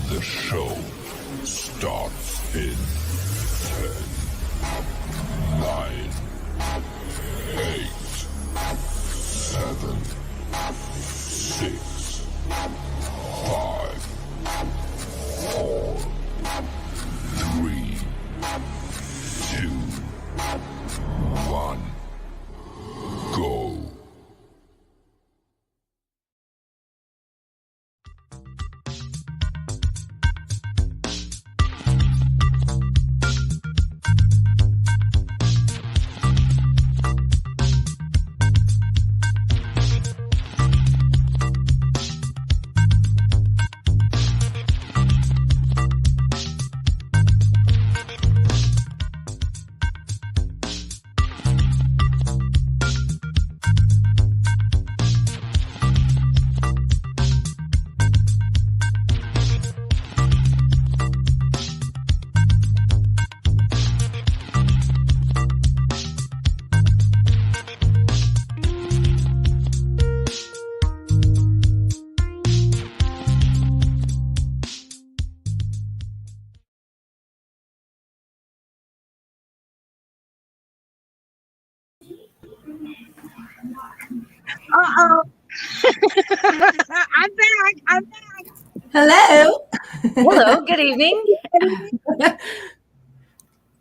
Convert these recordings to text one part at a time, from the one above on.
The show starts in 10, 9, 8, 7, 6, 5, 4, 3, 2, 1, go. Uh-oh. I'm back. Hello. Hello, good evening.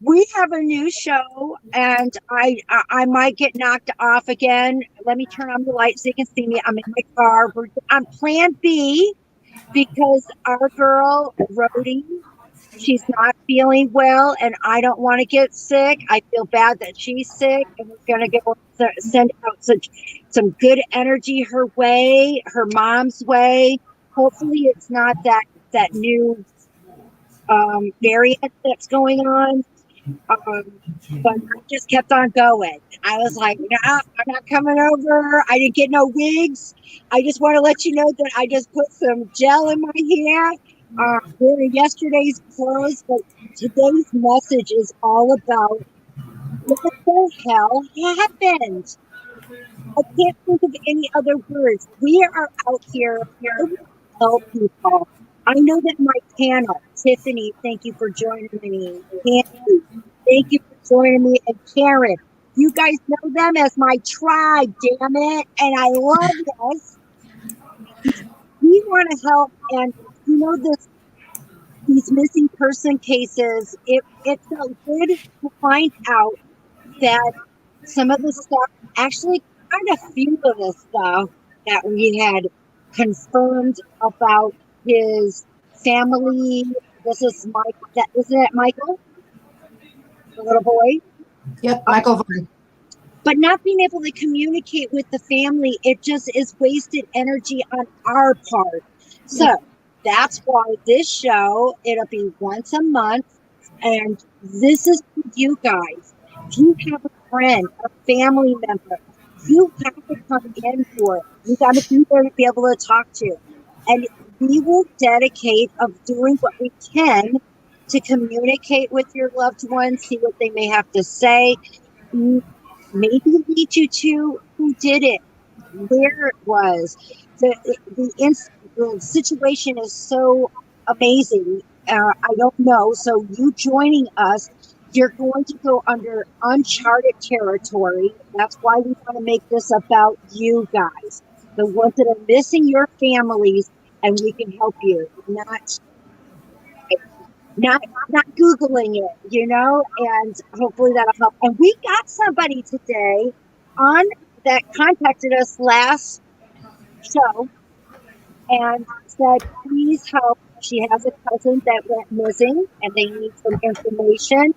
We have a new show, and I might get knocked off again. Let me turn on the light so you can see me. I'm in my car. We're on Plan B because our girl, Rody, she's not feeling well, and I don't want to get sick. I feel bad that she's sick, and we're going to go send out some good energy her way, her mom's way. Hopefully it's not that new variant that's going on. But I just kept on going. I was like, no, I'm not coming over. I didn't get no wigs. I just want to let you know that I just put some gel in my hair. Wearing yesterday's clothes, but today's message is all about what the hell happened. I can't think of any other words. We are out here to help people. I know that my panel, Tiffany, thank you for joining me. Kandi, thank you for joining me. And Karyn, you guys know them as my tribe, damn it. And I love this. We want to help. And you know, these missing person cases, it felt good to find out that some of the stuff, actually quite a few of the stuff that we had confirmed about his family. This is Michael. Isn't it Michael? The little boy? Yep, Michael Vaughn. But not being able to communicate with the family, it just is wasted energy on our part. So that's why this show, it'll be once a month. And this is for you guys. If you have a friend, a family member, you have to come in for it. You got to be there to be able to talk to. And we will dedicate of doing what we can to communicate with your loved ones, see what they may have to say. Maybe lead you to who did it, where it was. The situation is so amazing. I don't know. So you joining us, you're going to go under uncharted territory. That's why we want to make this about you guys, the ones that are missing your families, and we can help you. Not Googling it, you know, and hopefully that'll help. And we got somebody today on that contacted us last show and said, please help. She has a cousin that went missing and they need some information.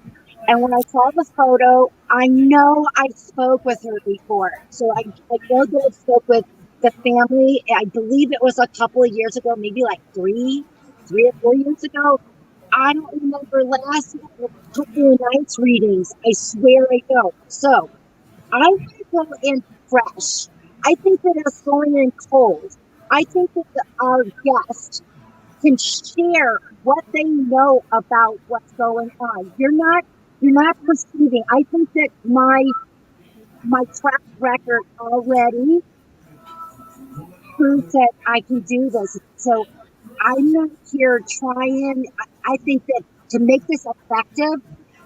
And when I saw the photo, I know I spoke with her before. So I know that I spoke with the family. I believe it was a couple of years ago, maybe like three or 4 years ago. I don't remember last couple of nights readings. I swear I don't. So I want to go in fresh. I think that us going in cold. I think that our guests can share what they know about what's going on. You're not perceiving. I think that my track record already proves that I can do this. So I'm not here trying. I think that to make this effective,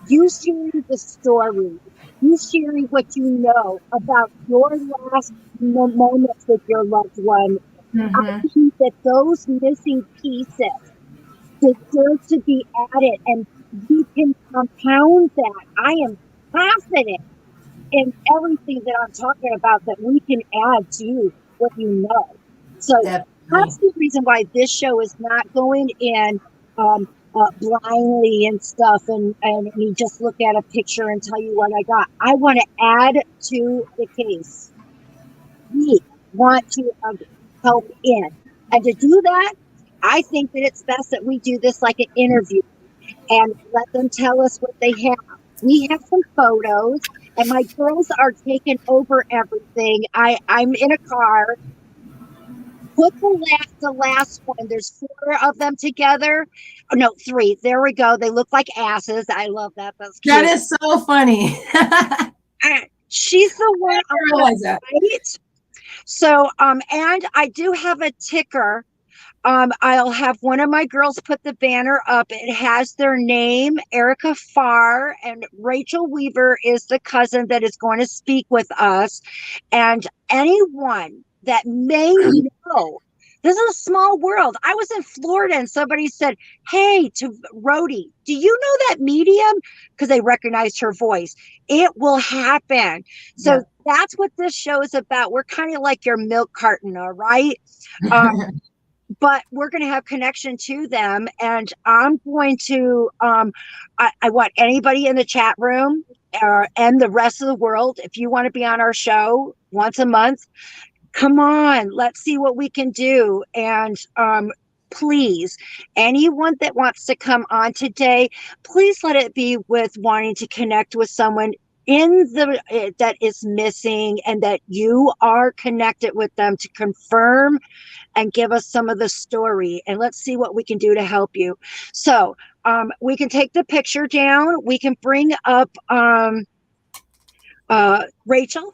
you sharing the story, you sharing what you know about your last moments with your loved one. I Mm-hmm. think that those missing pieces deserve to be added, and we can compound that. I am confident in everything that I'm talking about that we can add to what you know. So Definitely. that's the reason why this show is not going in blindly and stuff, and me just look at a picture and tell you what I got. I want to add to the case. We want to help in. And to do that, I think that it's best that we do this like an interview and let them tell us what they have. We have some photos, and my girls are taking over everything. I'm in a car. Put the last one. There's four of them together. Oh, no, three. There we go. They look like asses. I love that. That's That cute. is so funny. I She's the one didn't on realize the that. right. So, and I do have a ticker. I'll have one of my girls put the banner up. It has their name, Erica Farr, and Rachel Weaver is the cousin that is going to speak with us. And anyone that may know, this is a small world. I was in Florida and somebody said, "Hey, to Rody, do you know that medium?" Because they recognized her voice. It will happen. Yeah. So that's what this show is about. We're kind of like your milk carton, all right? But we're going to have connection to them, and I'm going to I want anybody in the chat room and the rest of the world, if you want to be on our show once a month, come on, let's see what we can do. And please, anyone that wants to come on today, please let it be with wanting to connect with someone in the that is missing, and that you are connected with them to confirm and give us some of the story, and let's see what we can do to help you. So we can take the picture down. We can bring up Rachel.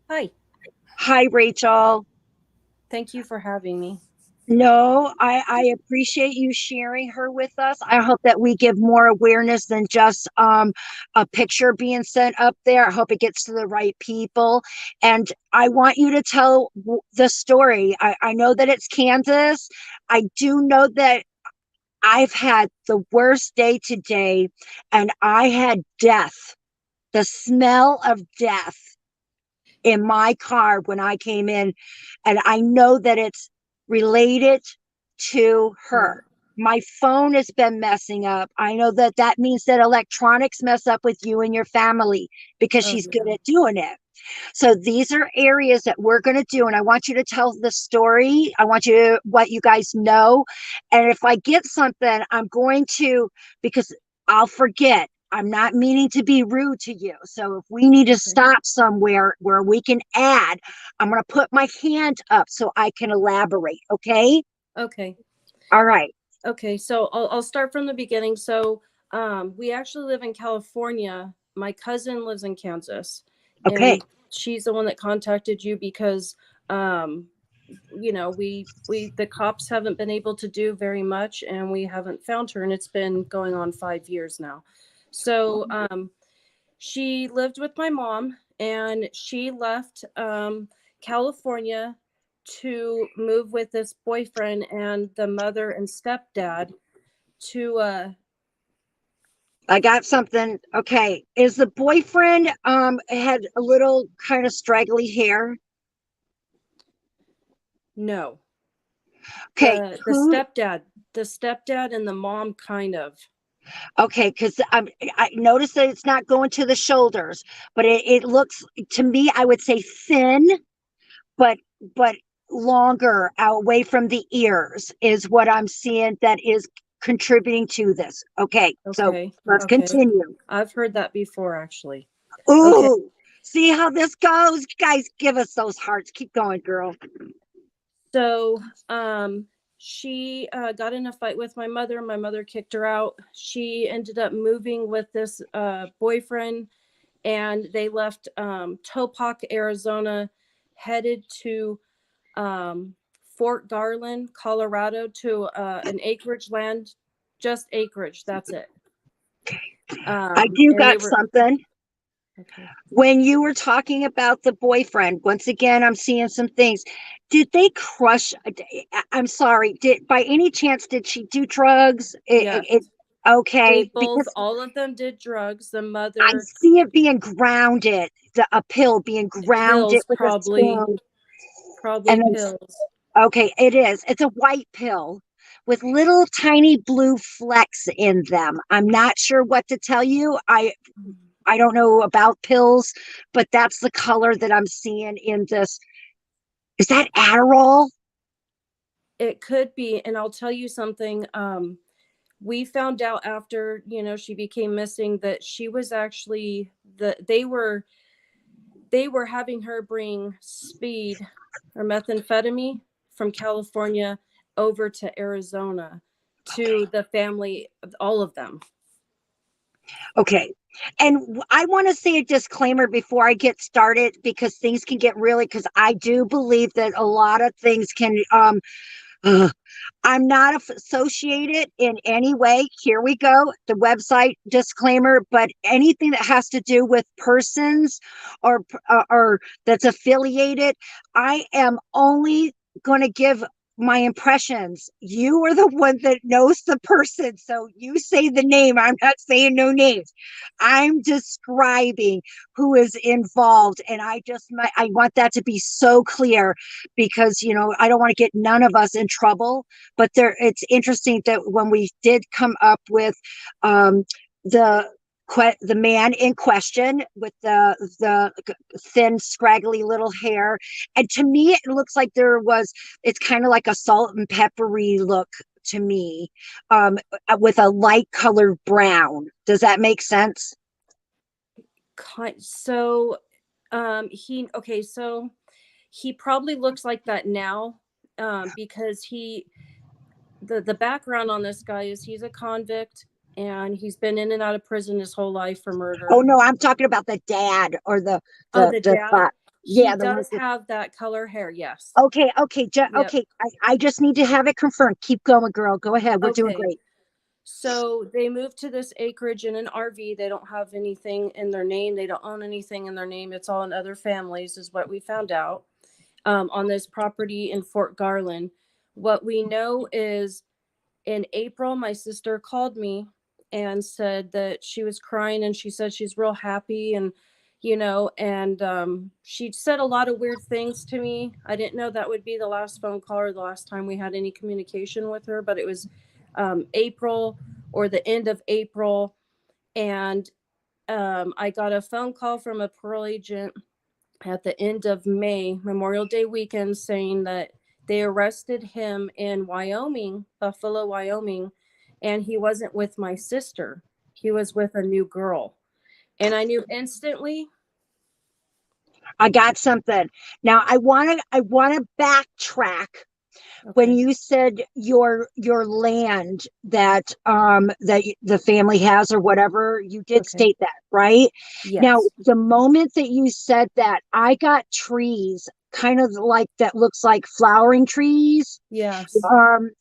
Hi, Hi, Rachel. thank you for having me. No, I appreciate you sharing her with us. I hope that we give more awareness than just a picture being sent up there. I hope it gets to the right people. And I want you to tell the story. I know that it's Kansas. I do know that I've had the worst day today, and I had death, the smell of death in my car when I came in. And I know that it's related to her. My phone has been messing up. I know that that means that electronics mess up with you and your family because Oh, she's yeah. good at doing it. So these are areas that we're going to do. And I want you to tell the story. I want you to, what you guys know. And if I get something, I'm going to, because I'll forget. I'm not meaning to be rude to you. So if we need to stop somewhere where we can add, I'm going to put my hand up so I can elaborate. Okay. Okay. All right. Okay. So I'll start from the beginning. So we actually live in California. My cousin lives in Kansas, Okay. and she's the one that contacted you because we the cops haven't been able to do very much, and we haven't found her, and it's been going on 5 years now. So she lived with my mom, and she left California to move with this boyfriend and the mother and stepdad to I got something. Okay. Is the boyfriend had a little kind of straggly hair? no, Okay. the stepdad and the mom kind of. Okay, because I noticed that it's not going to the shoulders, but it looks to me, I would say thin, but but longer away from the ears is what I'm seeing that is contributing to this. Okay, so Okay. let's Okay. continue. I've heard that before, actually. Okay. Ooh, see how this goes? You guys give us those hearts. Keep going, girl. So she got in a fight with my mother. My mother kicked her out. She ended up moving with this boyfriend, and they left Topac, Arizona, headed to Fort Garland, Colorado, to an acreage land, just acreage. That's it. I do And they got were something. okay. When you were talking about the boyfriend, once again, I'm seeing some things. Did they crush? I'm sorry. Did by any chance did she do drugs? Yes, they Okay, both, because all of them did drugs. The I mother, see it being grounded, a pill being grounded pills, with a spoon, probably and then pills. okay, it is. It's a white pill with little tiny blue flecks in them. I'm not sure what to tell you. I don't know about pills, but that's the color that I'm seeing in this. Is that Adderall? It could be, and I'll tell you something. We found out after, she became missing that she was actually they were having her bring speed or methamphetamine from California over to Arizona to the family, all of them. Okay. And I want to say a disclaimer before I get started because things can get really, because I do believe that a lot of things can, I'm not associated in any way. Here we go. The website disclaimer, but anything that has to do with persons or that's affiliated, I am only going to give my impressions. You are the one that knows the person. So you say the name. I'm not saying no names. I'm describing who is involved. And I want that to be so clear because, I don't want to get none of us in trouble. But it's interesting that when we did come up with the the man in question with the thin, scraggly little hair, and to me, it looks like it's kind of like a salt and peppery look to me, with a light colored brown. Does that make sense? So, so he probably looks like that now, because the background on this guy is he's a convict and he's been in and out of prison his whole life for murder. Oh no, I'm talking about the dad or the dad. yeah, He the one does have that color hair. Yes. Okay, Yep. okay. I just need to have it confirmed. Keep going, girl. Go ahead. We're doing Okay. great. So they moved to this acreage in an RV. They don't have anything in their name. They don't own anything in their name. It's all in other families, is what we found out, on this property in Fort Garland. What we know is in April, my sister called me and said that she was crying, and she said she's real happy, and she said a lot of weird things to me. I didn't know that would be the last phone call or the last time we had any communication with her, but it was April or the end of April. And I got a phone call from a parole agent at the end of May, Memorial Day weekend, saying that they arrested him in Wyoming, Buffalo, Wyoming, and he wasn't with my sister. He was with a new girl. And I knew instantly. I got something. Now I want to backtrack. Okay. When you said your land that the family has or whatever, you did state that, right? Yes. Now, the moment that you said that, I got trees kind of like that looks like flowering trees. Yes.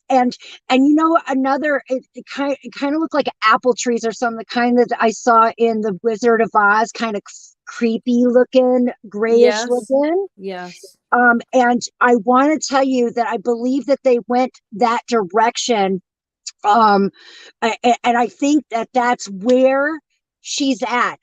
And another, it kind of looked like apple trees or something, the kind that I saw in the Wizard of Oz, kind of creepy looking, grayish looking. Yes. And I want to tell you that I believe that they went that direction. And I think that that's where she's at.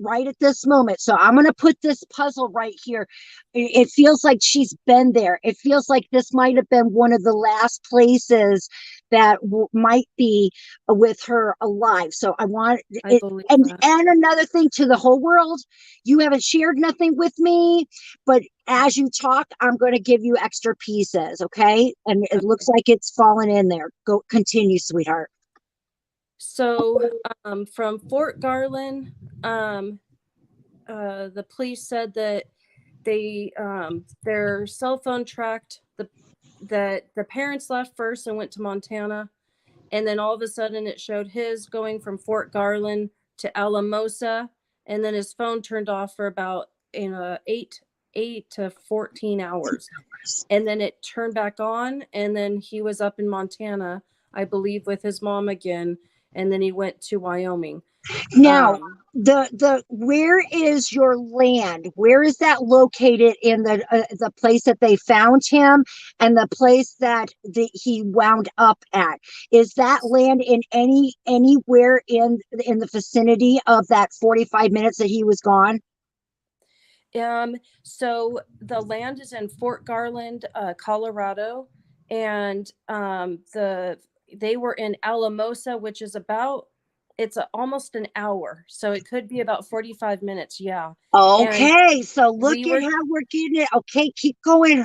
Right at this moment. So I'm going to put this puzzle right here. It feels like she's been there. It feels like this might have been one of the last places that might be with her alive. So I want I it. believe And that. another thing to the whole world, you haven't shared nothing with me, but as you talk, I'm going to give you extra pieces. Okay. And it looks like it's fallen in there. Go continue, sweetheart. So from Fort Garland, the police said that they their cell phone tracked that the parents left first and went to Montana, and then all of a sudden it showed his going from Fort Garland to Alamosa, and then his phone turned off for about 8 8 to 14 hours. And then it turned back on. And then he was up in Montana, I believe, with his mom again. And then he went to Wyoming. Now, the where is your land? Where is that located in the place that they found him and the place that he wound up at? Is that land in anywhere in the vicinity of that 45 minutes that he was gone? So the land is in Fort Garland, Colorado, and they were in Alamosa, which is almost an hour, so it could be about 45 minutes. Yeah. Okay, so look we at were- how we're getting it. Okay, keep going.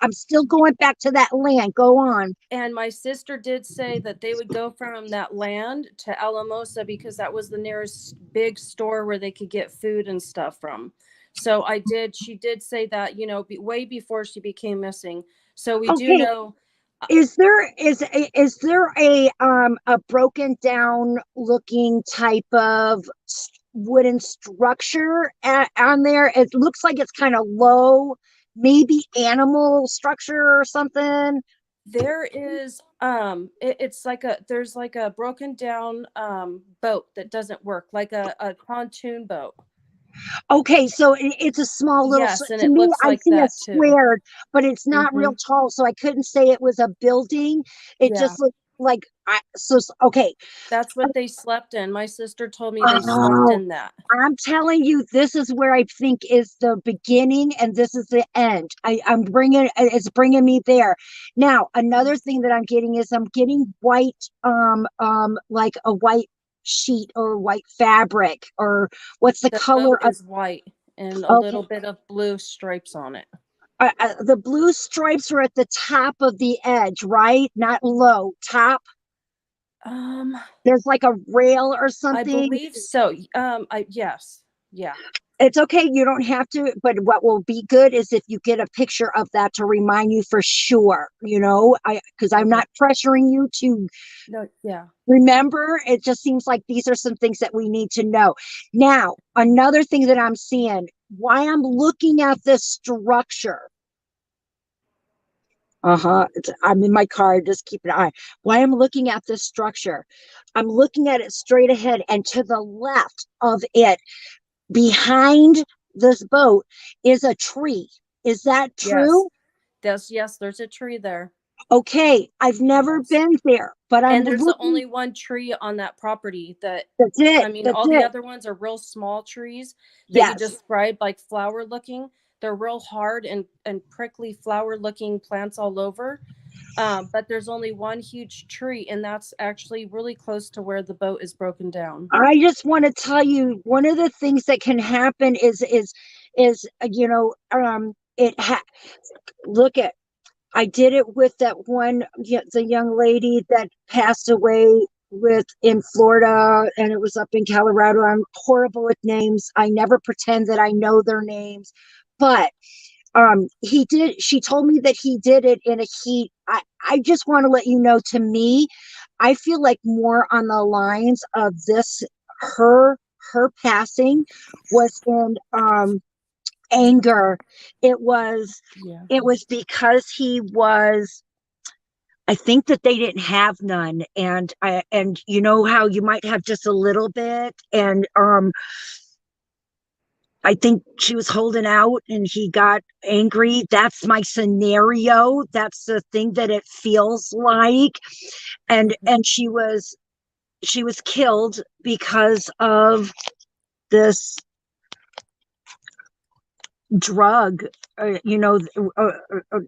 I'm still going back to that land. Go on. And my sister did say that they would go from that land to Alamosa because that was the nearest big store where they could get food and stuff from. So she did say that, way before she became missing. So we do Okay. know. Is there a broken down looking type of wooden structure on there? It looks like it's kind of low, maybe animal structure or something. There is there's like a broken down boat that doesn't work, like a pontoon boat. Okay, so it's a small little. Yes, and To it me, looks I like see a that too. squared, but it's not real tall, so I couldn't say it was a building. It Yeah. just looked like okay. That's what they slept in. My sister told me they slept in that. I'm telling you, this is where I think is the beginning, and this is the end. It's bringing me there. Now, another thing that I'm getting is I'm getting white, like a white sheet or white fabric, or what's the color boat of? is white and a Okay. little bit of blue stripes on it. The blue stripes are at the top of the edge, right? Not low, top. There's like a rail or I something. believe so. Yes. Yeah. It's okay. You don't have to, but what will be good is if you get a picture of that to remind you for sure, because I'm not pressuring you to remember. It just seems like these are some things that we need to know. Now, another thing that I'm seeing, why I'm looking at this structure. I'm in my car. Just keep an eye. Why I'm looking at this structure. I'm looking at it straight ahead, and to the left of it, behind this boat, is a tree. Is that true? Yes, there's a tree there. Okay, I've never been there, but and there's only one tree on that property. That's it. I mean, all the other ones are real small trees that you described, like flower looking. They're real hard and prickly flower looking plants all over. But there's only one huge tree, and that's actually really close to where the boat is broken down. I just want to tell you, one of the things that can happen is look at, I did it with that one, the young lady that passed away in Florida, and it was up in Colorado. I'm horrible with names. I never pretend that I know their names, but she told me that he did it in a heat. I just want to let you know, to me, I feel like more on the lines of this, her passing was in anger. It was because he was, I think that they didn't have none, and you know how you might have just a little bit, and I think she was holding out and he got angry. That's my scenario. That's the thing that it feels like. And she was killed because of this drug,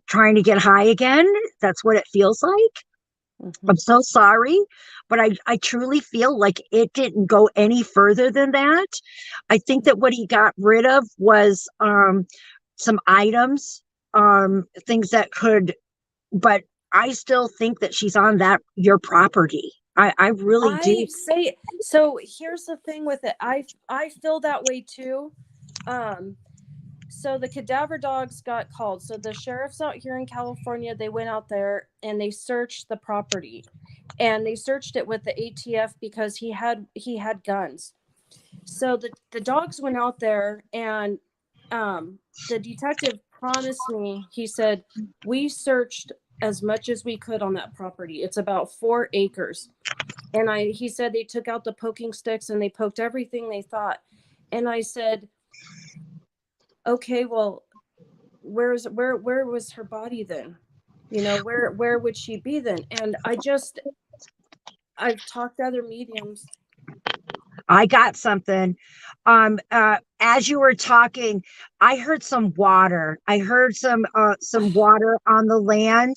trying to get high again. That's what it feels like. I'm so sorry, but I truly feel like it didn't go any further than that. I think that what he got rid of was some items, things that could, but I still think that she's on your property. I really do. Say so. Here's the thing with it. I feel that way too. So the cadaver dogs got called. So the sheriffs out here in California, they went out there and they searched the property, and they searched it with the ATF because he had guns. So the dogs went out there, and the detective promised me, he said, we searched as much as we could on that property. It's about 4 acres. And he said they took out the poking sticks and they poked everything they thought. And I said, okay, well, where was her body then? You know, where would she be then? And I've talked to other mediums. I got something. As you were talking, I heard some water. I heard some water on the land.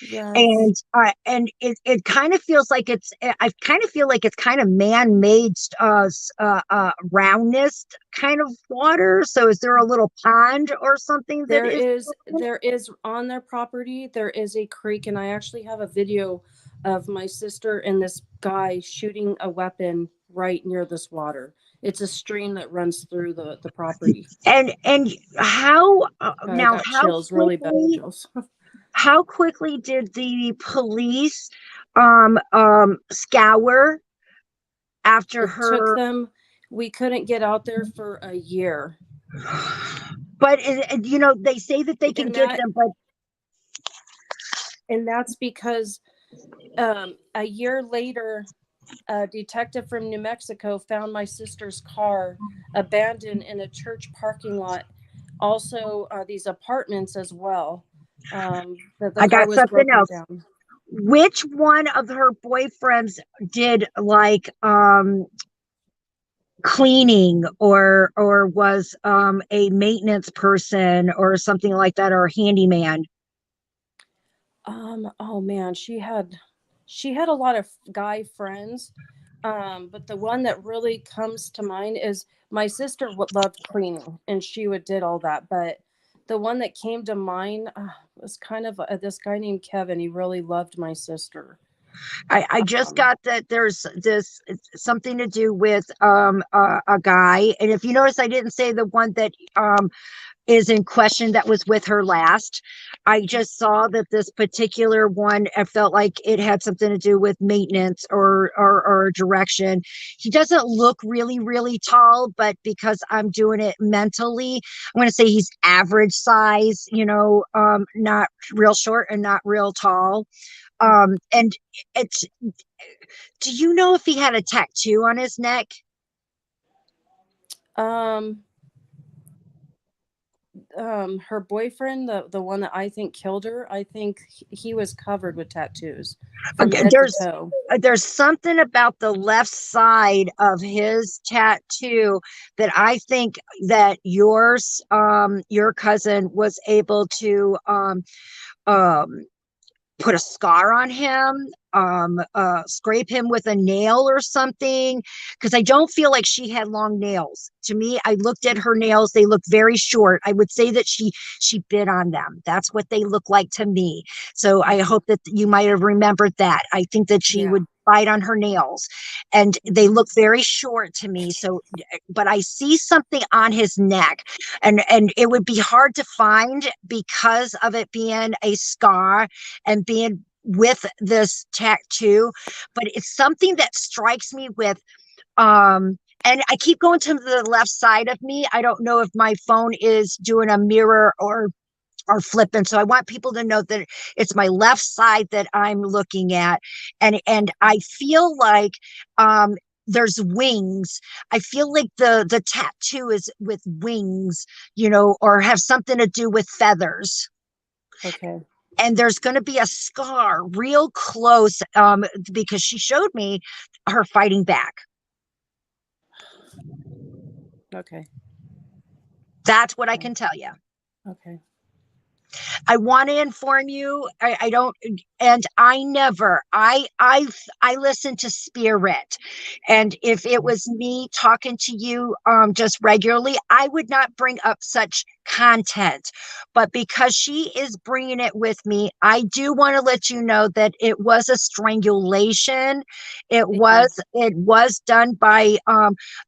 Yes. And it kind of feels like I kind of feel like it's kind of man-made roundness kind of water. So is there a little pond or something that There is on their property, there is a creek, and I actually have a video of my sister and this guy shooting a weapon right near this water. It's a stream that runs through the property. And how I got chills, really bad chills. How quickly did the police scour after her? Took them. We couldn't get out there for a year. But they say that they can get them, but and that's because a year later, a detective from New Mexico found my sister's car abandoned in a church parking lot. Also, these apartments as well. I got something else. Down. Which one of her boyfriends did like cleaning or was a maintenance person or something like that, or a handyman? Oh man, she had a lot of guy friends. But the one that really comes to mind is my sister loved cleaning and she did all that. But the one that came to mind was kind of this guy named Kevin. He really loved my sister. I just got that there's this something to do with a guy. And if you notice, I didn't say the one that is in question that was with her last. I just saw that this particular one, I felt like it had something to do with maintenance or direction. He doesn't look really, really tall, but because I'm doing it mentally, I'm going to say he's average size, not real short and not real tall. And do you know if he had a tattoo on his neck? Her boyfriend, the one that I think killed her, I think he was covered with tattoos. There's something about the left side of his tattoo that I think that your cousin was able to put a scar on him, scrape him with a nail or something, because I don't feel like she had long nails. To me, I looked at her nails, they look very short. I would say that she bit on them. That's what they look like to me. So I hope that you might have remembered that. I think that she would bite on her nails, and they look very short to me. So, but I see something on his neck, and it would be hard to find because of it being a scar and being with this tattoo, but it's something that strikes me with and I keep going to the left side of me. I don't know if my phone is doing a mirror or flipping, so I want people to know that it's my left side that I'm looking at, and I feel like there's wings. I feel like the tattoo is with wings, or have something to do with feathers. Okay. And there's going to be a scar real close because she showed me her fighting back. Okay. That's what I can tell you. Okay. I want to inform you. I don't, and I never, I listen to spirit. And if it was me talking to you just regularly, I would not bring up such content. But because she is bringing it with me, I do want to let you know that it was a strangulation. It was done by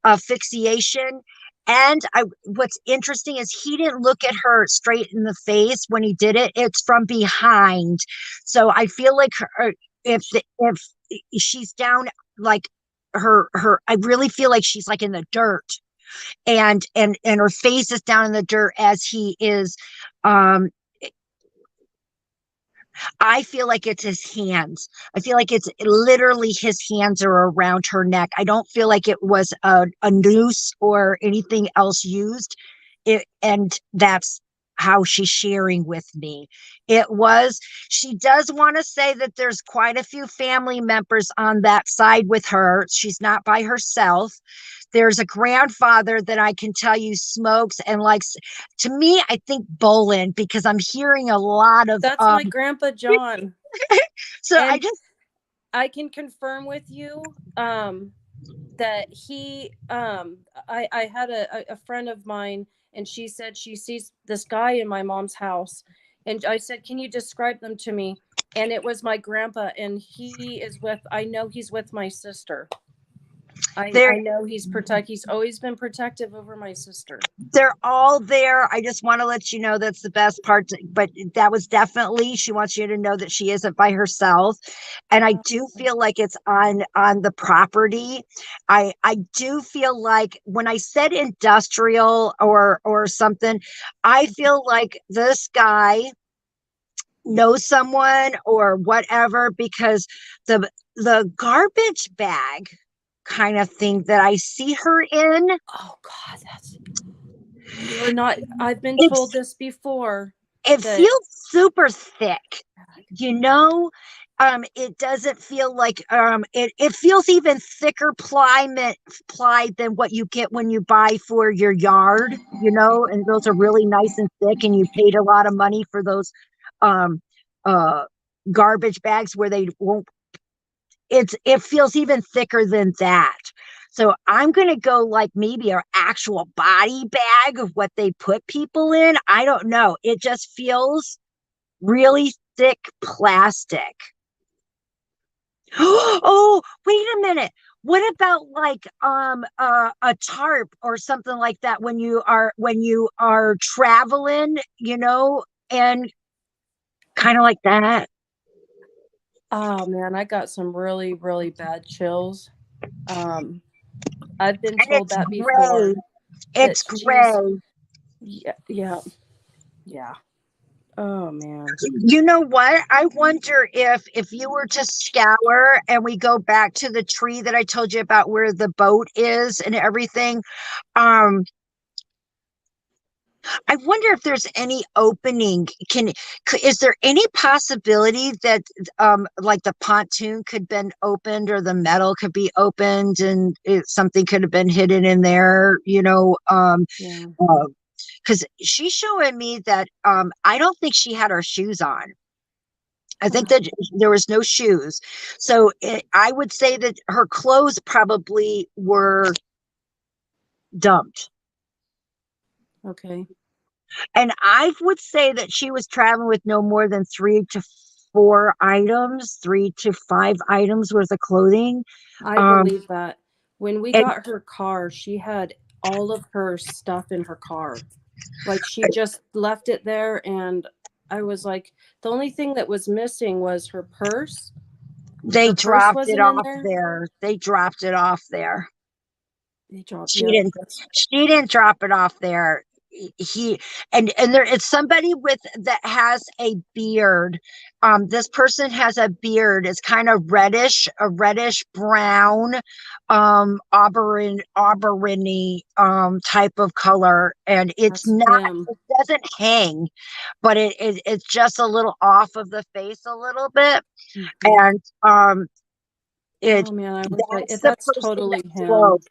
asphyxiation. And what's interesting is he didn't look at her straight in the face when he did it. It's from behind. So I feel like if she's down, like her, I really feel like she's like in the dirt. and her face is down in the dirt as he is. um I feel like it's his hands. I feel like it's literally his hands are around her neck. I don't feel like it was a noose or anything else used. And that's how she's sharing with me. It was, she does want to say that there's quite a few family members on that side with her. She's not by herself. There's a grandfather that I can tell you smokes and likes, to me, I think bowling, because I'm hearing a lot of That's my grandpa John. so I And just I can confirm with you that he I had a friend of mine, and she said she sees this guy in my mom's house, and I said, can you describe them to me? And it was my grandpa, and he is with, I know he's with my sister. they're I know he's always been protective over my sister. they're all there. I just want to let you know that's the best part. But that was definitely, she wants you to know that she isn't by herself. And I do feel like it's on the property. I do feel like when I said industrial or something, I feel like this guy knows someone or whatever, because the garbage bag kind of thing that I see her in, Oh God, that's, you're not, I've been it's told this before. it That feels super thick, you know. It doesn't feel like it feels even thicker ply than what you get when you buy for your yard, you know, and those are really nice and thick, and you paid a lot of money for those um uh garbage bags where they won't, it feels even thicker than that. So I'm going to go like maybe an actual body bag of what they put people in. I don't know. It just feels really thick plastic. Oh, wait a minute. What about like a tarp or something like that when you are traveling, you know, and kind of like that. Oh man, I got some really, really bad chills. I've been And told it's that gray. before. That It's she's, gray. yeah, yeah, yeah. Oh man. You know what? I wonder if you were to scour and we go back to the tree that I told you about where the boat is and everything. Um, I wonder if there's any opening. Is there any possibility that like the pontoon could been opened or the metal could be opened and something could have been hidden in there, you know? Yeah. Because she's showing me that I don't think she had her shoes on. I think that there was no shoes. So I would say that her clothes probably were dumped. Okay. And I would say that she was traveling with no more than 3 to 4 items, 3 to 5 items worth of clothing. I Um, believe that. When we and got her car, she had all of her stuff in her car. Like she just left it there, and I was like, the only thing that was missing was her purse. they Her purse dropped it wasn't in off there. there. They dropped it off there. They dropped, She yep. didn't. She didn't drop it off there. He and there it's somebody with that has a beard. This person has a beard. It's kind of reddish, a reddish brown, auburny type of color, and it's That's not. him. It doesn't hang, but it's just a little off of the face a little bit, Mhm. and it Oh man, I was like, that's the that's person that totally him. drove.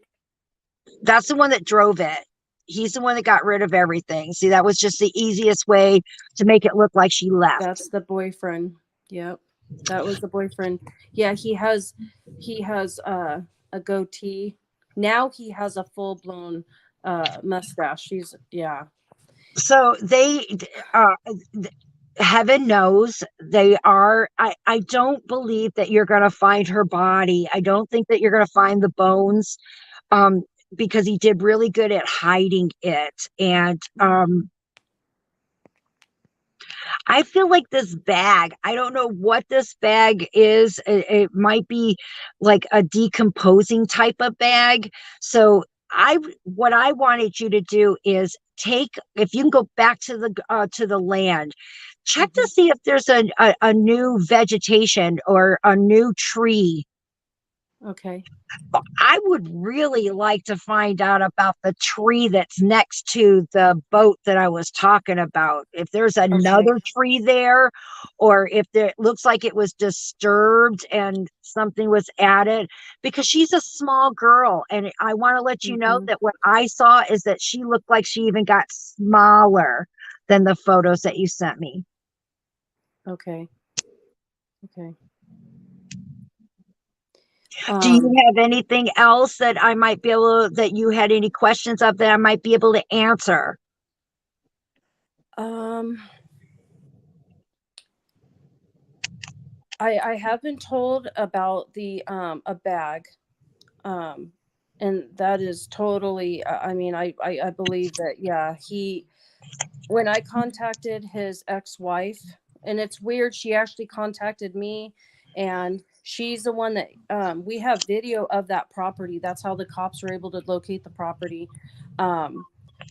That's the one that drove it. He's the one that got rid of everything. See, that was just the easiest way to make it look like she left. That's the boyfriend. Yep. That was the boyfriend. Yeah, he has a goatee. Now he has a full blown mustache. He's, yeah. So they, uh, heaven knows they are. I don't believe that you're going to find her body. I don't think that you're going to find the bones, um, because he did really good at hiding it. And I feel like this bag, I don't know what this bag is. It might be like a decomposing type of bag. So what I wanted you to do is if you can go back to the land, check to see if there's a new vegetation or a new tree. Okay. I would really like to find out about the tree that's next to the boat that I was talking about. If there's another tree there, or if it looks like it was disturbed and something was added, because she's a small girl. And I want to let you know that what I saw is that she looked like she even got smaller than the photos that you sent me. Okay. Okay. Do you have anything else that I might be that you had any questions of that I might be able to answer? I have been told about the a bag, and that is totally. I mean, I believe that. Yeah, when I contacted his ex-wife, and it's weird, she actually contacted me, and she's the one that we have video of that property. That's how the cops were able to locate the property.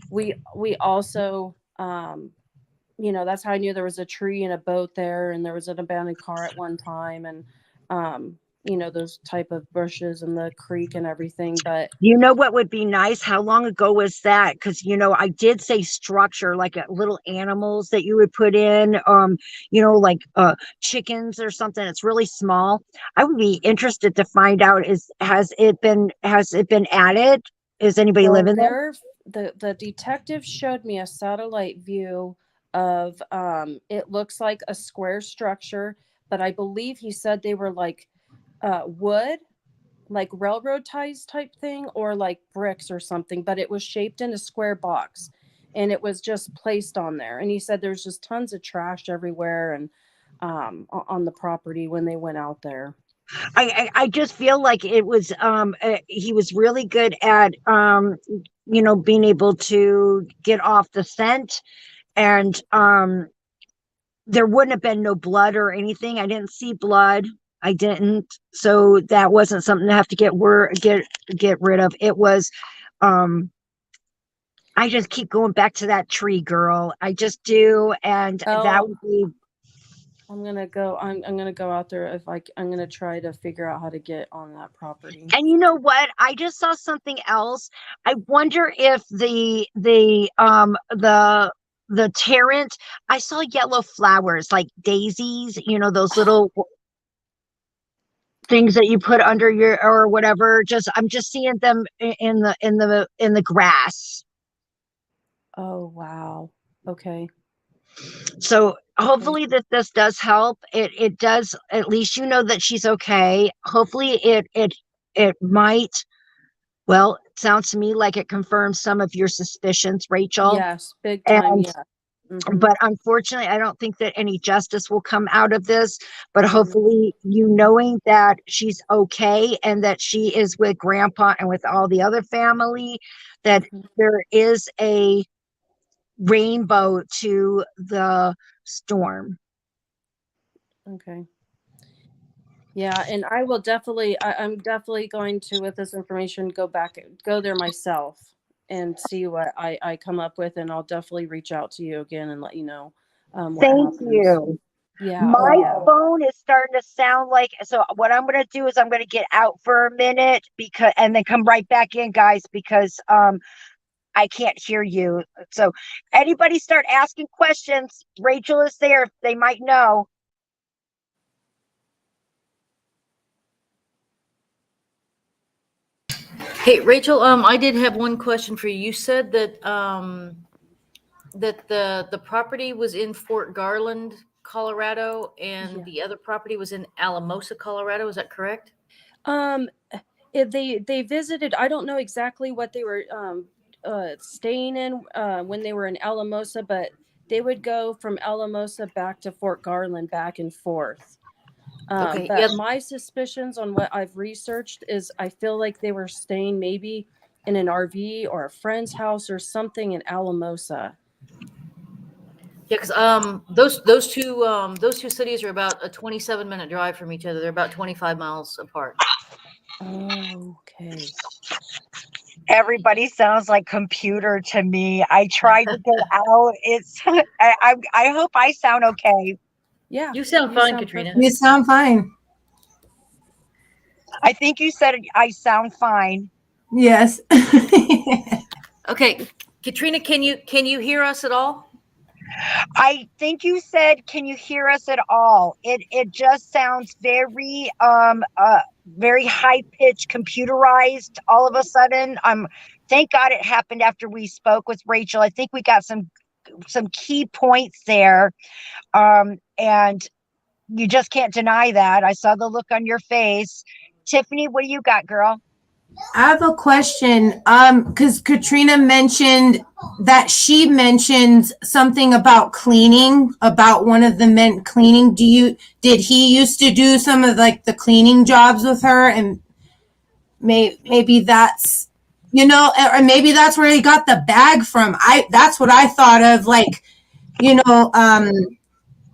We also that's how I knew there was a tree and a boat there, and there was an abandoned car at one time, and those type of bushes and the creek and everything. But You know what would be nice? How long ago was that? Because I did say structure, like little animals that you would put in, like chickens or something. It's really small. I would be interested to find out has it been added? Is anybody living there? The detective showed me a satellite view of it looks like a square structure, but I believe he said they were like wood, like railroad ties type thing, or like bricks or something, but it was shaped in a square box and it was just placed on there. And he said there's just tons of trash everywhere and on the property when they went out there. I just feel like it was he was really good at being able to get off the scent, and there wouldn't have been no blood or anything. I didn't see blood. I didn't. So that wasn't something to have to get rid of. It was I just keep going back to that tree, girl. I just do, and that would be. I'm gonna go out there. I'm gonna try to figure out how to get on that property. And you know what? I just saw something else. I wonder if the Tarrant. I saw yellow flowers like daisies. Those little things that you put under your or whatever. I'm just seeing them in the grass. Oh wow. Okay. So hopefully this does help. It does, at least that she's okay. Hopefully it might, well, it sounds to me like it confirms some of your suspicions, Rachel. Yes, big time. Yeah. But unfortunately, I don't think that any justice will come out of this. But hopefully, knowing that she's okay and that she is with Grandpa and with all the other family, that there is a rainbow to the storm. Okay. Yeah, and I will definitely, I'm definitely going to, with this information, go there myself and see what I come up with, and I'll definitely reach out to you again and let you know what Thank happens. you. Yeah. My phone is starting to sound like, so what I'm going to do is I'm going to get out for a minute and then come right back in, guys, because I can't hear you. So anybody start asking questions. Rachel is there. They might know. Hey, Rachel, I did have one question for you. You said that that the property was in Fort Garland, Colorado, and the other property was in Alamosa, Colorado. Is that correct? They visited. I don't know exactly what they were staying in when they were in Alamosa, but they would go from Alamosa back to Fort Garland, back and forth. Okay. But Yes. my suspicions on what I've researched is I feel like they were staying maybe in an RV or a friend's house or something in Alamosa. Yeah, because those two cities are about a 27-minute drive from each other. They're about 25 miles apart. Okay. Everybody sounds like computer to me. I tried to get out. It's I hope I sound okay. Yeah. You sound fine, Katrina. You sound fine. I think you said I sound fine. Yes. Okay, Katrina, can you hear us at all? I think you said, can you hear us at all? It just sounds very high pitched, computerized all of a sudden. Thank God it happened after we spoke with Rachel. I think we got some key points there. And you just can't deny that. I saw the look on your face. Tiffany, what do you got, girl? I have a question. Because Katrina mentioned that she mentioned something about cleaning, about one of the men cleaning. Did he used to do some of like the cleaning jobs with her? And maybe that's, or maybe that's where he got the bag from. That's what I thought of, like,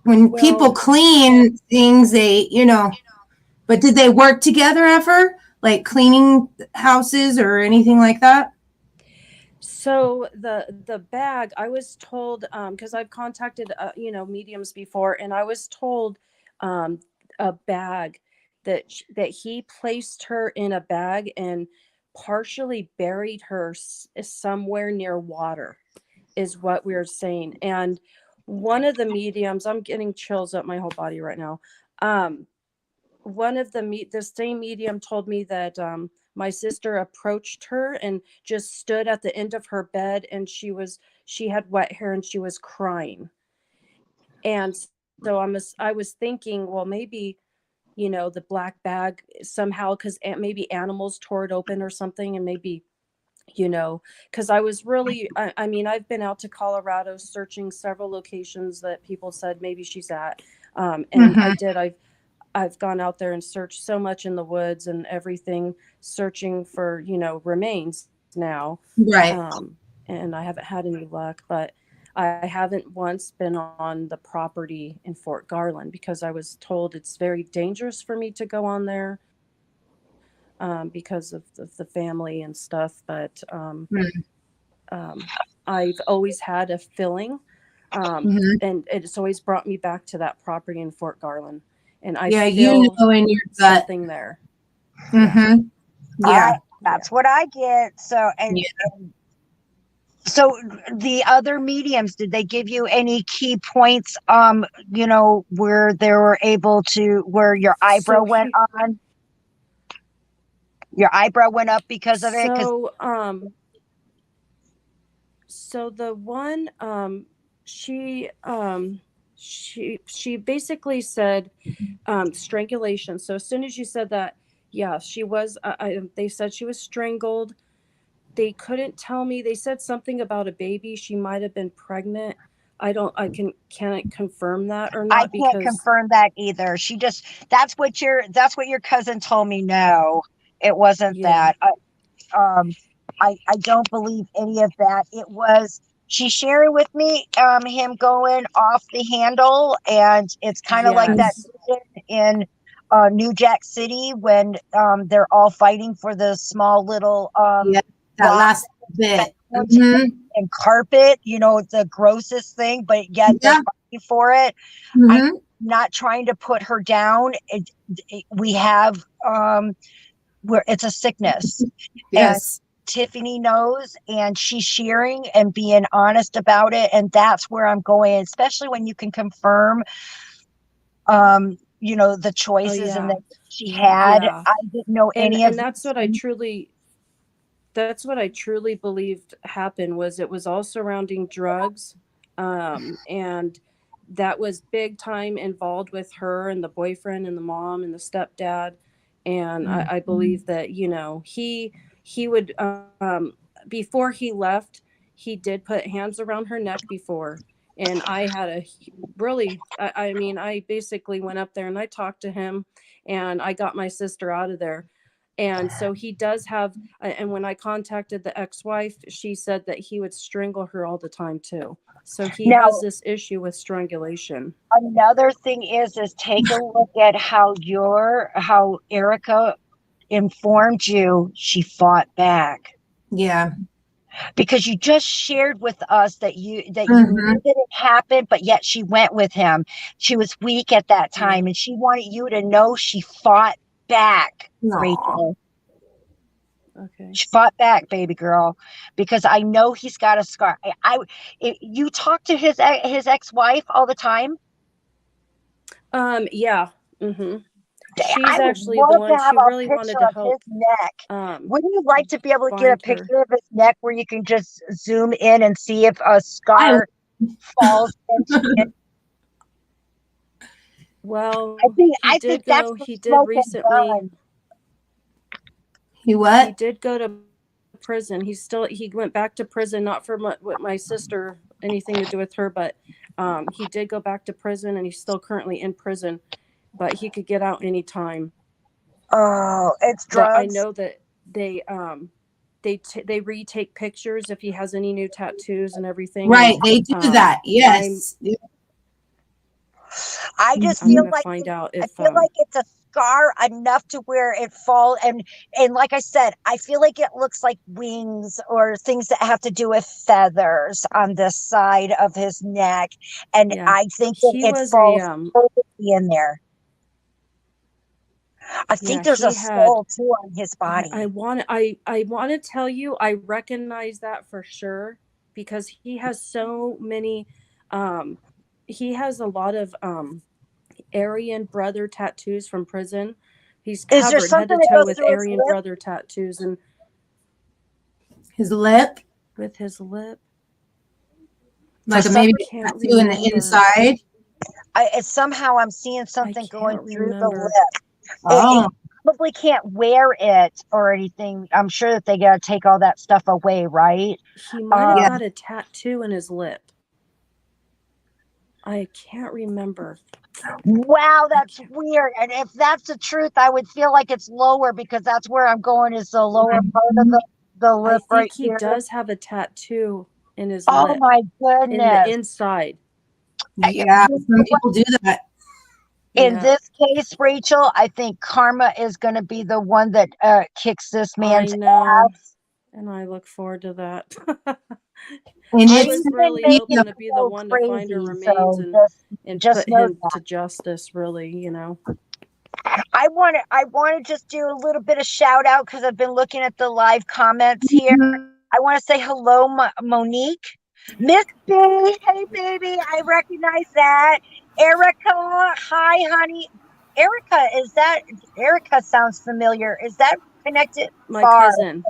when people clean things, but did they work together ever? Like cleaning houses or anything like that? So the bag, I was told, because I've contacted mediums before, and I was told a bag that he placed her in a bag and partially buried her somewhere near water, is what we we're saying. And one of the mediums, I'm getting chills up my whole body right now. One of the same medium told me that my sister approached her and just stood at the end of her bed, and she had wet hair and she was crying. And so I was thinking, well, maybe, the black bag somehow, because maybe animals tore it open or something, and maybe, because I was really, I mean, I've been out to Colorado searching several locations that people said maybe she's at. And I've gone out there and searched so much in the woods and everything, searching for, remains now. Right. And I haven't had any luck, but I haven't once been on the property in Fort Garland because I was told it's very dangerous for me to go on there because of the family and stuff. But I've always had a feeling, and it's always brought me back to that property in Fort Garland. And I feel in your gut. something there. Mm-hmm. Yeah. That's what I get. So, and so the other mediums, did they give you any key points, where they were able to, where your eyebrow went on? Your eyebrow went up because of it? So the one, she basically said strangulation. So as soon as you said that, yeah, she was, they said she was strangled. They couldn't tell me. They said something about a baby. She might have been pregnant. Can't confirm that or not. I can't confirm that either. That's what your cousin told me. No, it wasn't that. I don't believe any of that. It was, she's sharing with me, him going off the handle, and it's kind of like that in New Jack City when they're all fighting for the small little that last bit and carpet, the grossest thing, but yet they're fighting for it. I'm not trying to put her down. We have where it's a sickness. Yes. And Tiffany knows, and she's sharing and being honest about it, and that's where I'm going, especially when you can confirm the choices and that she had. I didn't know any of and that's what I truly believed happened. Was it was all surrounding drugs, and that was big time involved with her and the boyfriend and the mom and the stepdad. And I believe that he would before he left, he did put hands around her neck before. And I had I basically went up there and I talked to him, and I got my sister out of there. And so he does have, and when I contacted the ex-wife, she said that he would strangle her all the time too. So he has this issue with strangulation. Another thing is take a look at how Erica informed you she fought back. Yeah. Because you just shared with us that you knew Mhm. that it happened, but yet she went with him. She was weak at that time, and she wanted you to know she fought back, Aw. Rachel. Okay. She fought back, baby girl, because I know he's got a scar. You talk to his ex-wife all the time. Yeah. Mm-hmm. She's I would actually the love to one. have She a really wanted picture to of his help neck. Wouldn't you like to be able to get a find her. picture of his neck where you can just zoom in and see if a I scar falls into it? Well, I think that's the he did smoke and recently, gun. he he what? did go to prison. He went back to prison, not for with my sister, anything to do with her, but he did go back to prison and he's still currently in prison, but he could get out anytime. Oh, it's But I drugs. know that they retake pictures if he has any new tattoos and everything. Right, they do that. I'm Yes. I just I'm feel gonna like find out I if feel like it's a scar enough to where it fall and like I said, I feel like it looks like wings or things that have to do with feathers on the side of his neck, and yeah. I think that He it was a falls perfectly in there. I think yeah, there's a he had skull too on his body. I want to tell you I recognize that for sure because he has so many um he has a lot of Aryan brother tattoos from prison. He's Is there covered head something to that toe goes with through his Aryan lip? brother tattoos and His lip, with his lip. For like a some maybe reason, a Can't tattoo in the remember. inside. somehow I'm seeing I something going can't through the remember. lip. Oh, It probably can't wear it or anything. I'm sure that they gotta take all that stuff away, right? He might have yeah. got a tattoo in his lip. I can't remember. Wow, that's weird. And if that's the truth, I would feel like it's lower because that's where I'm going is the lower part of the I lip right think he here. does have a tattoo in his Oh lip, my in the goodness. inside. Yeah, some people do that. In Yeah, this case, Rachel, I think karma is going to be the one that kicks this I man's know. ass. And I look forward to that. And I it's She's was been really making hoping the to me be the go one to find her crazy, remains so and just put know him that. to justice, really, you know. I want to just do a little bit of shout out because I've been looking at the live comments here. I want to say hello, Monique, Miss B. Hey, baby, I recognize that. Erica, hi, honey. Erica sounds familiar. Is that connected? My Far. cousin.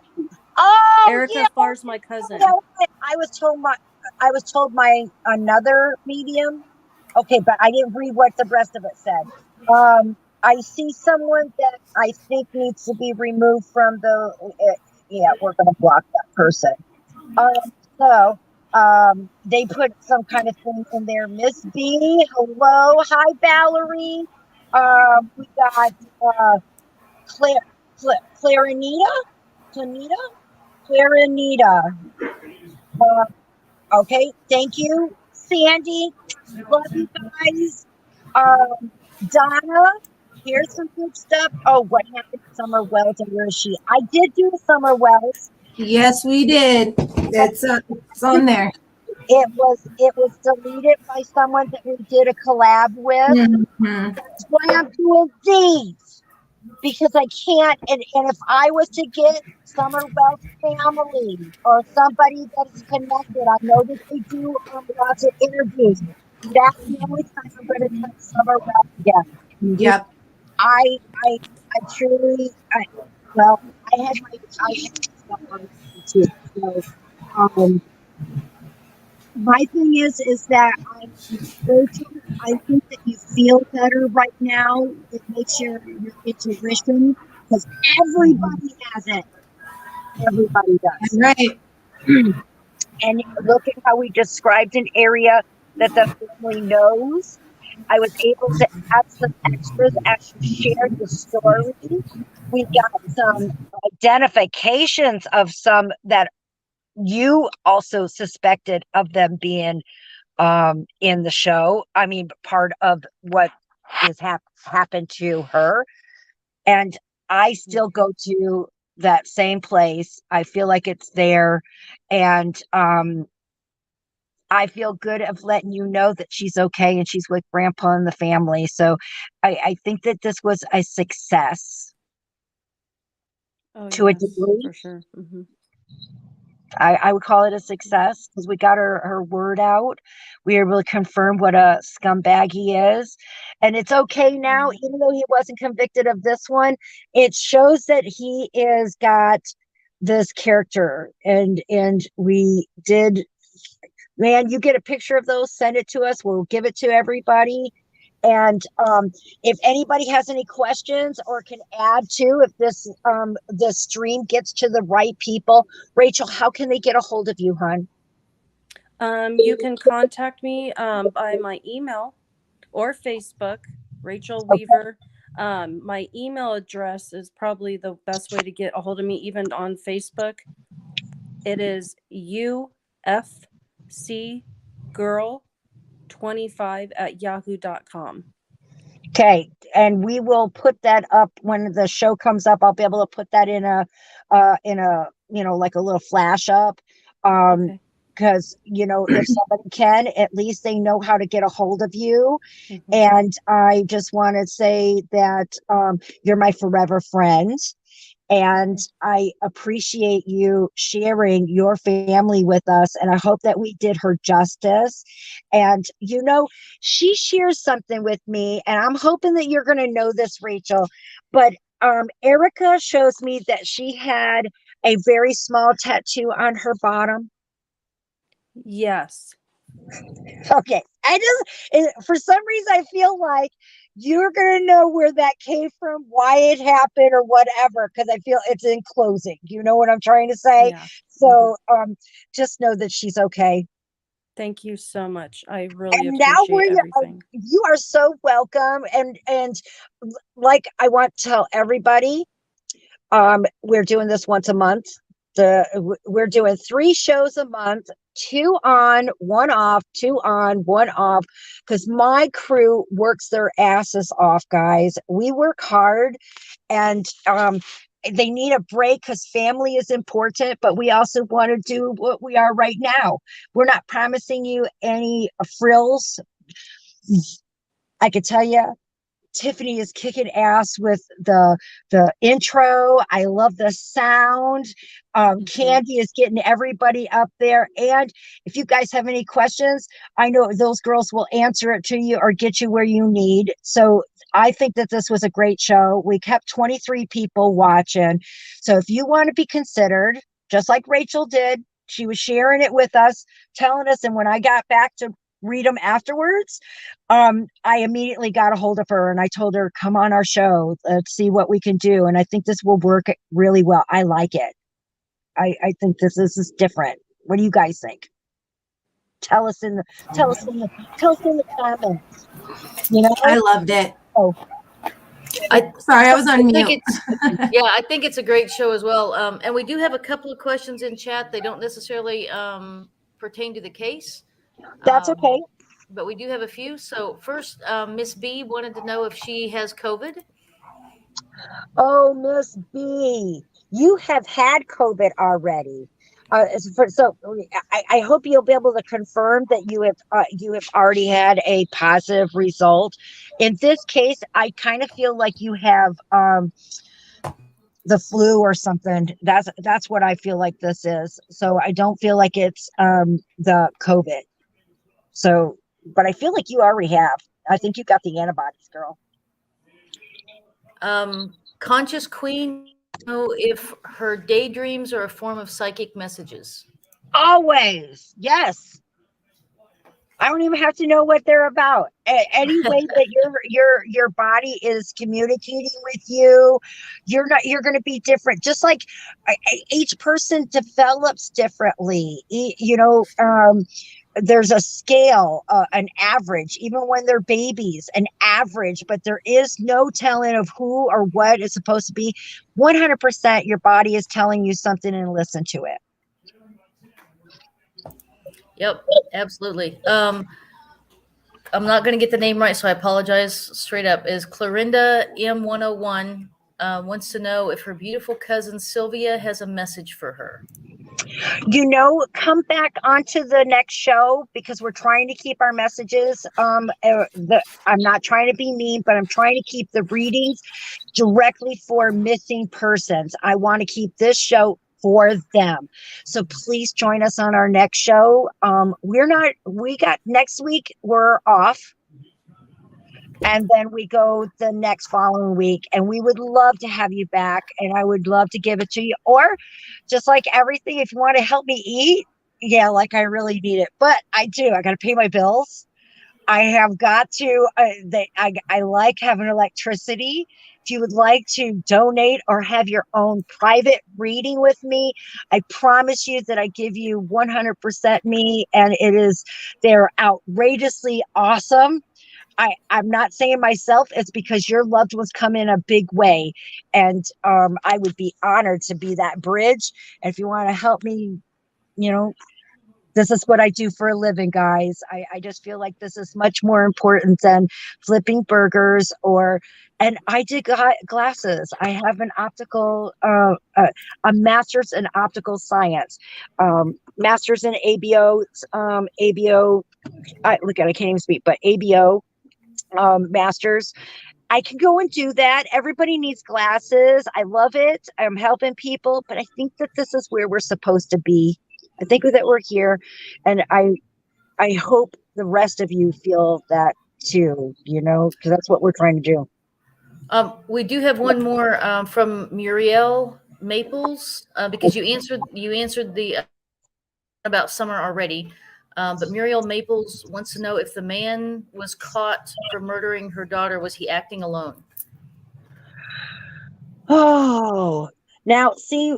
Oh yeah, Erica Farr's my yeah. cousin. I was told my another medium. Okay, but I didn't read what the rest of it said. I see someone that I think needs to be removed from the. Yeah, we're gonna block that person. So they put some kind of thing in there. Miss B, hello, hi Valerie. We got Claire, Clarinita, Clanita, Clarinita. Okay, thank you, Sandy. Love you guys. Donna, here's some good stuff. Oh, what happened to Summer Wells and where is she? I did do a Summer Wells. yes, we did. It's on there. It was deleted by someone that we did a collab with. Mhm. That's why I'm doing these because I can't. And if I was to get Summer Wells family or somebody that's connected, I know that they do lots of interviews. That's the only time I'm going to touch Summer Wells again. Yep. I truly, well, I had stuff on too. So, um, my thing is that Rachel, I think that you feel better right now. It makes your intuition because everybody has it. Everybody does. Right. And look at how we described an area that the family knows. I was able to add some extras as you shared the story. We got some identifications of some that you also suspected of them being in the show. I mean, part of what is happened to her. And I still go to that same place. I feel like it's there, and I feel good of letting you know that she's okay and she's with grandpa and the family. So I think that this was a success Oh, to a yes, degree. for sure. I would call it a success because we got her word out. We were able to confirm what a scumbag he is. And it's okay now, even though he wasn't convicted of this one, it shows that he is got this character. And we did, man, you get a picture of those, send it to us. We'll give it to everybody. And if anybody has any questions or can add to, if the stream gets to the right people, Rachel, how can they get a hold of you, hon? You can contact me by my email or Facebook, Rachel Weaver. My email address is probably the best way to get a hold of me, even on Facebook. It is ufcgirl25@yahoo.com. Okay, and we will put that up when the show comes up. I'll be able to put that in a like a little flash up. Okay. Because if somebody can, at least they know how to get a hold of you. Mhm. And I just want to say that you're my forever friend. And I appreciate you sharing your family with us. And I hope that we did her justice. And, she shares something with me. And I'm hoping that you're going to know this, Rachel. But Erica shows me that she had a very small tattoo on her bottom. Yes. Okay. For some reason, I feel like you're going to know where that came from, why it happened, or whatever, because I feel it's in closing. You know what I'm trying to say? Yeah. So just know that she's okay. Thank you so much. I really And now appreciate everything. you are so welcome. And like I want to tell everybody, we're doing this once a month. We're doing 3 shows a month, 2 on, 1 off, 2 on, 1 off, because my crew works their asses off, guys. We work hard, and they need a break because family is important, but we also want to do what we are right now. We're not promising you any frills. I could tell you, Tiffany is kicking ass with the intro. I love the sound. Kandi is getting everybody up there. And if you guys have any questions, I know those girls will answer it to you or get you where you need. So I think that this was a great show. We kept 23 people watching. So if you want to be considered, just like Rachel did, she was sharing it with us, telling us. And when I got back to read them afterwards, I immediately got a hold of her and I told her, come on our show, let's see what we can do. And I think this will work really well. I like it. I think this is different. What do you guys think? Tell us in the comments. I loved it. Oh, Sorry, I was on I think mute. I think it's a great show as well. And we do have a couple of questions in chat. They don't necessarily pertain to the case. that's okay. But we do have a few. So first, Miss B wanted to know if she has COVID. Oh, Miss B, you have had COVID already. I hope you'll be able to confirm that you have already had a positive result. In this case, I kind of feel like you have the flu or something. That's what I feel like this is. So I don't feel like it's the COVID. So, but I feel like you already have. I think you got the antibodies, girl. Conscious Queen, know if her daydreams are a form of psychic messages. Always, yes. I don't even have to know what they're about. Any way that your body is communicating with you, you're going to be different. Just like each person develops differently. There's a scale, an average, even when they're babies, an average, but there is no telling of who or what is supposed to be. 100% your body is telling you something, and listen to it. Yep, absolutely. I'm not going to get the name right, so I apologize straight up. Is Clorinda M101 wants to know if her beautiful cousin Sylvia has a message for her. Come back onto the next show because we're trying to keep our messages. I'm not trying to be mean, but I'm trying to keep the readings directly for missing persons. I want to keep this show for them. So please join us on our next show. Next week, we're off. And then we go the next following week, and we would love to have you back, and I would love to give it to you. Or just like everything, if you want to help me eat, yeah, like I really need it. But I got to pay my bills. I have got to, I like having electricity. If you would like to donate or have your own private reading with me, I promise you that I give you 100% me, and they're outrageously awesome. I'm not saying myself, it's because your loved ones come in a big way. And I would be honored to be that bridge. And if you want to help me, this is what I do for a living, guys. I just feel like this is much more important than flipping burgers and I did glasses. I have an optical, a master's in optical science, master's in ABO, I can't even speak, but ABO, masters. I can go and do that. Everybody needs glasses. I love it. I'm helping people, but I think that this is where we're supposed to be. I think that we're here, and I hope the rest of you feel that too, because that's what we're trying to do. We do have one more from Muriel Maples because you answered the about Summer already. But Muriel Maples wants to know if the man was caught for murdering her daughter, was he acting alone? Oh, now see,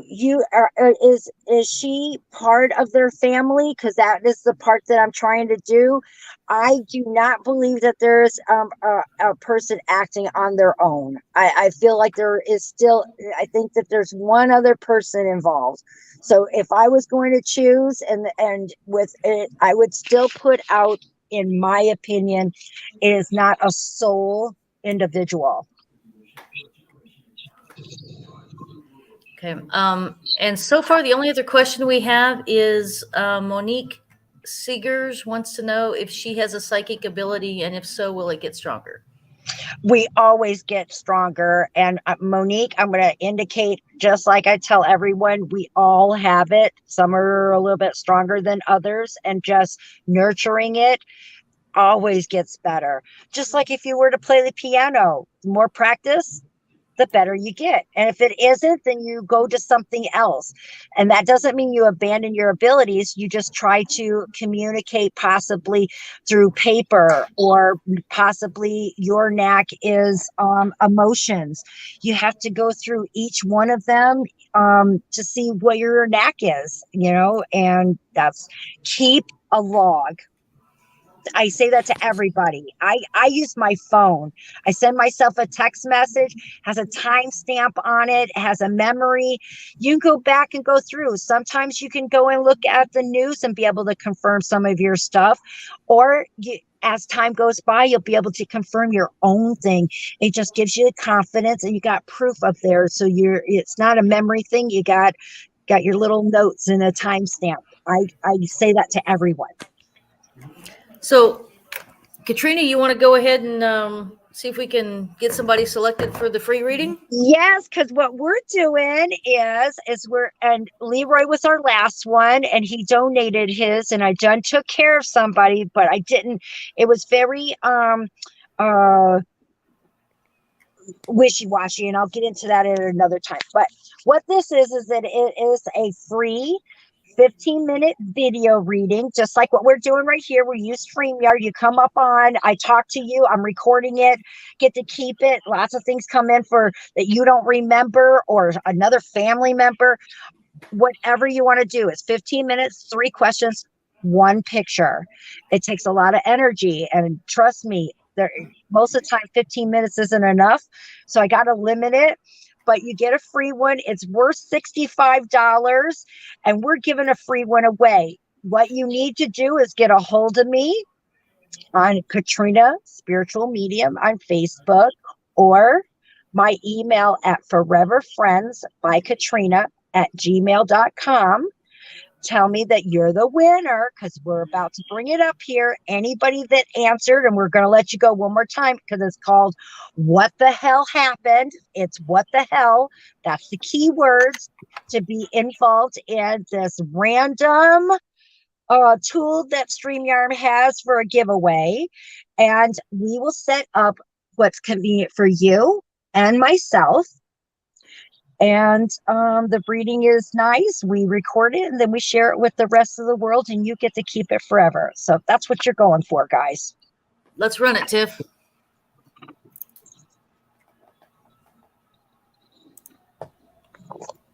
is she part of their family? Because that is the part that I'm trying to do. I do not believe that there's a person acting on their own. I feel like there is still. I think that there's one other person involved. So if I was going to choose, and with it, I would still put out, in my opinion, is not a sole individual. Okay. And so far, the only other question we have is Monique Seegers wants to know if she has a psychic ability, and if so, will it get stronger? We always get stronger. And Monique, I'm going to indicate, just like I tell everyone, we all have it. Some are a little bit stronger than others, and just nurturing it always gets better. Just like if you were to play the piano, the more practice, the better you get. And if it isn't, then you go to something else. And that doesn't mean you abandon your abilities. You just try to communicate, possibly through paper, or possibly your knack is emotions. You have to go through each one of them to see what your knack is, and that's keep a log. I say that to everybody. I use my phone. I send myself a text message, has a timestamp on it, has a memory. You can go back and go through. Sometimes you can go and look at the news and be able to confirm some of your stuff. Or as time goes by, you'll be able to confirm your own thing. It just gives you confidence, and you got proof up there. So it's not a memory thing. You got your little notes and a timestamp. I say that to everyone. So, Katrina, you want to go ahead and see if we can get somebody selected for the free reading? Yes, because what we're doing is and Leroy was our last one, and he donated his, and I done took care of somebody, but I didn't. It was very wishy-washy, and I'll get into that at another time. But what this is that it is a free 15-minute video reading, just like what we're doing right here. We use StreamYard. You come up on, I talk to you, I'm recording it, get to keep it. Lots of things come in for that you don't remember, or another family member. Whatever you want to do. It's 15 minutes, 3 questions, 1 picture. It takes a lot of energy, and trust me, most of the time 15 minutes isn't enough. So I got to limit it. But you get a free one. It's worth $65, and we're giving a free one away. What you need to do is get a hold of me on Katrina Spiritual Medium on Facebook, or my email at foreverfriendsbykatrina@gmail.com. Tell me that you're the winner because we're about to bring it up here. Anybody that answered, and we're going to let you go one more time because it's called What the Hell Happened? It's what the hell. That's the key words to be involved in this random tool that StreamYard has for a giveaway. And we will set up what's convenient for you and myself. And the breeding is nice. We record it and then we share it with the rest of the world, and you get to keep it forever. So that's what you're going for, guys. Let's run it, Tiff.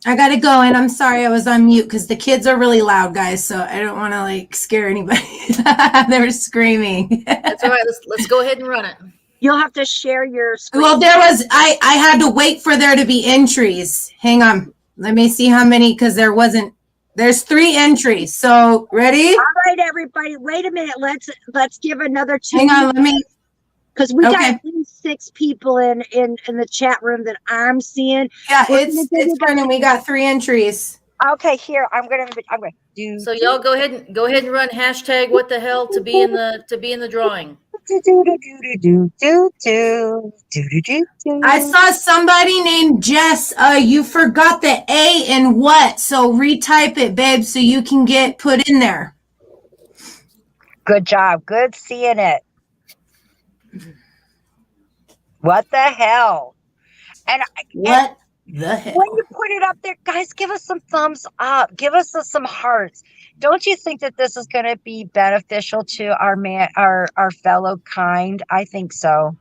I gotta go, and I'm sorry I was on mute because the kids are really loud, guys. So I don't want to like scare anybody. They were screaming. That's all right. Let's go ahead and run it. You'll have to share your screen. Well, I had to wait for there to be entries. Hang on. Let me see how many, because there's 3 entries. So ready? All right, everybody. Wait a minute. Let's give another 2. Hang on, let me, because we okay. got at least 6 people in the chat room that I'm seeing. Yeah, it's fun, and we got 3 entries. Okay, here I'm gonna do. So y'all go ahead and run hashtag what the hell to be in the drawing. I saw somebody named Jess. You forgot the A in what? So retype it, babe, so you can get put in there. Good job. Good seeing it. What the hell? And What the hell? when you put it up there, guys, give us some thumbs up. Give us some hearts. Don't you think that this is going to be beneficial to our fellow kind? I think so.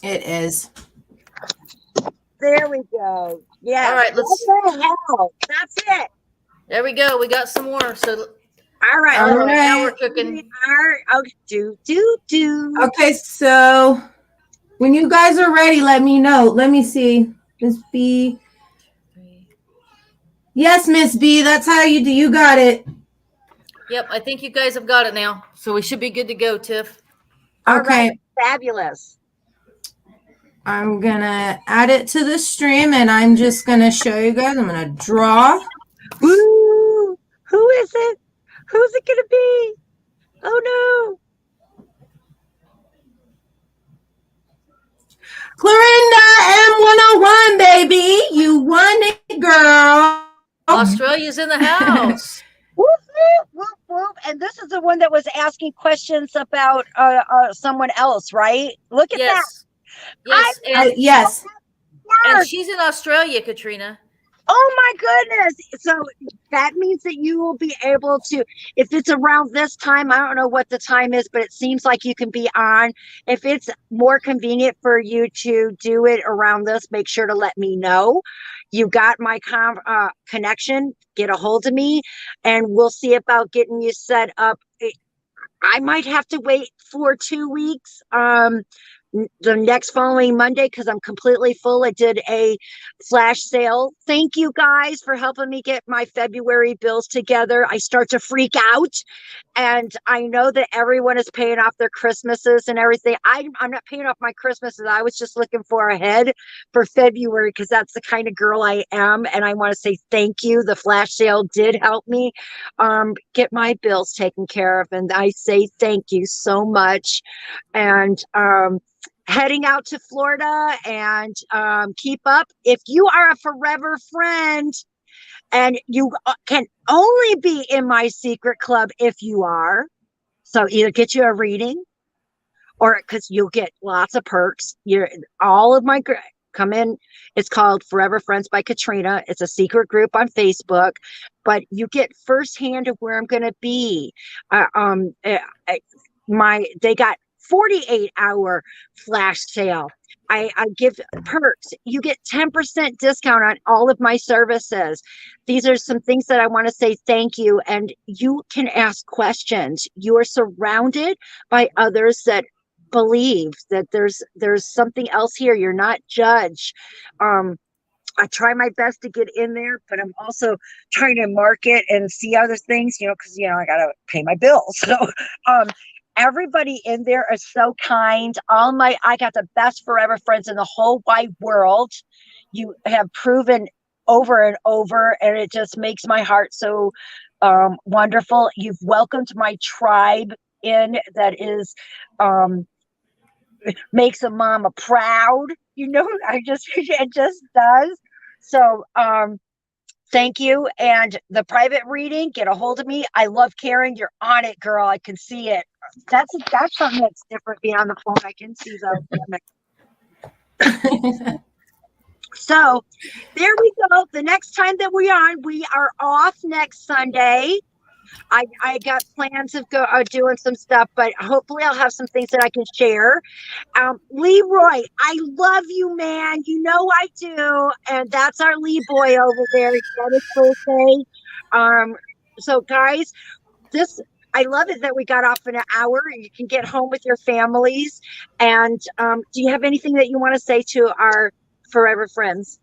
It is. There we go. Yeah. All right, what the hell? That's it. There we go. We got some more. So All right. All right. now we're cooking. Okay. Do. Okay, so when you guys are ready, let me know. Let me see. Miss B. Yes, Miss B, that's how you do. You got it. Yep, I think you guys have got it now. So we should be good to go, Tiff. All Okay. right. Fabulous. I'm going to add it to the stream, and I'm just going to show you guys. I'm going to draw. Woo! Who is it? Who's it going to be? Oh, no. Clorinda M101, baby. You won it, girl. Australia's in the house. Whoop, whoop, whoop, whoop. And this is the one that was asking questions about someone else, right? Look at that. Yes. Yes. And she's in Australia, Katrina. Oh my goodness. So that means that you will be able to, if it's around this time, I don't know what the time is, but it seems like you can be on. If it's more convenient for you to do it around this, make sure to let me know. You got my connection, get a hold of me, and we'll see about getting you set up. I might have to wait for 2 weeks. The next following Monday, because I'm completely full. I did a flash sale. Thank you guys for helping me get my February bills together. I start to freak out, and I know that everyone is paying off their Christmases and everything. I'm not paying off my Christmases. I was just looking for ahead for February because that's the kind of girl I am, and I want to say thank you. The flash sale did help me get my bills taken care of, and I say thank you so much. And heading out to Florida, and keep up. If you are a forever friend, and you can only be in my secret club if you are, so either get you a reading, or because you'll get lots of perks. All of my come in. It's called Forever Friends by Katrina. It's a secret group on Facebook, but you get firsthand of where I'm going to be. They got 48-hour flash sale. I give perks. You get 10% discount on all of my services. These are some things that I want to say thank you. And you can ask questions. You are surrounded by others that believe that there's something else here. You're not judged. I try my best to get in there, but I'm also trying to market and see other things, because I got to pay my bills. So, everybody in there is so kind. I got the best forever friends in the whole wide world. You have proven over and over, and it just makes my heart so wonderful. You've welcomed my tribe in, that is makes a mama proud. I just it just does. So thank you. And the private reading, get a hold of me. I love Karyn. You're on it, girl. I can see it. That's something that's different being on the phone. I can see though. So there we go. The next time that we are off next Sunday. I got plans of doing some stuff, but hopefully I'll have some things that I can share. Leroy, I love you, man. You know I do. And that's our Lee boy over there. It's got his birthday. So guys, I love it that we got off in an hour and you can get home with your families. And do you have anything that you want to say to our forever friends?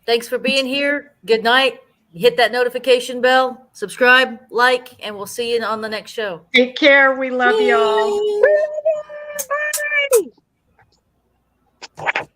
Thanks for being here. Good night. Hit that notification bell, subscribe, like, and we'll see you on the next show. Take care. We love y'all. Bye.